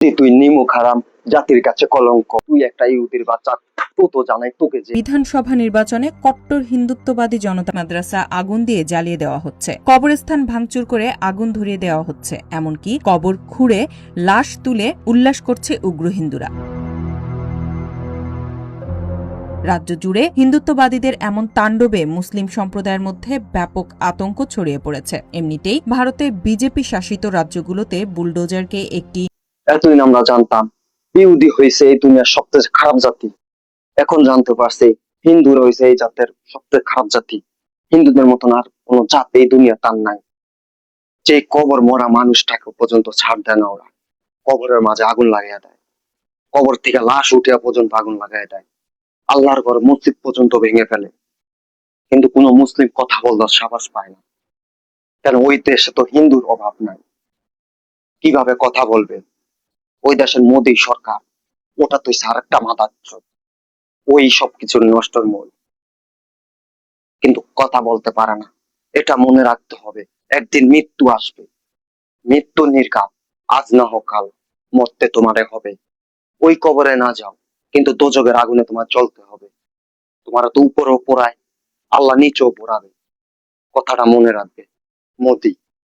তুই নিমুখ হারাম, জাতির কাছে কলঙ্ক, তুই একটা ইহুদির বাচ্চা। তো জানাই তোকে যে বিধানসভা নির্বাচনে কট্টর হিন্দুত্ববাদী জনতা মাদ্রাসা আগুন দিয়ে জ্বালিয়ে দেওয়া হচ্ছে, কবরস্থান ভাঙচুর করে আগুন ধরিয়ে দেওয়া হচ্ছে, এমনকি কবর খুঁড়ে লাশ তুলে উল্লাস করছে উগ্র হিন্দুরা। রাজ্য জুড়ে হিন্দুত্ববাদীদের এমন তাণ্ডবে মুসলিম সম্প্রদায়ের মধ্যে ব্যাপক আতঙ্ক ছড়িয়ে পড়েছে। এমনিতেই ভারতে বিজেপি শাসিত রাজ্যগুলোতে বুলডোজারকে একটি এতদিন আমরা জানতাম ইহুদি হয়েছে এই দুনিয়ার সবচেয়ে খারাপ জাতি। এখন জানতে পারছি হিন্দুরা হয়েছে এই জাতের সবচেয়ে খারাপ জাতি। হিন্দুদের মতন আর কোন জাতি এই দুনিয়া তার নাই। যে কবর মরা মানুষটাকে পর্যন্ত ছাড় দেয় না ওরা, কবরের মাঝে আগুন লাগাইয়া দেয়, কবর থেকে লাশ উঠিয়া পর্যন্ত আগুন লাগাইয়া দেয়, আল্লাহর ঘর মসজিদ পর্যন্ত ভেঙে ফেলে। কিন্তু কোন মুসলিম কথা বলার সাহস পায় না, কেন ওই দেশে তো হিন্দুর অভাব নাই। কিভাবে কথা বলবে? ওই দেশের মোদী সরকার, ওটা তো সারেকটা মাদাচ্ছ, ওই সবকিছুর নষ্টর মূল। কিন্তু কথা বলতে পারে না। এটা মনে রাখতে হবে, একদিন মৃত্যু আসবে, মৃত্যু নির্ঘাত, আজ না হোক কাল মরতে তোমারে হবে। ওই কবরে না যাও, কিন্তু দোজকের আগুনে তোমার চলতে হবে। তোমার তো উপরেও পোড়ায়, আল্লাহ নিচেও পোড়াবে। কথাটা মনে রাখবে মোদী।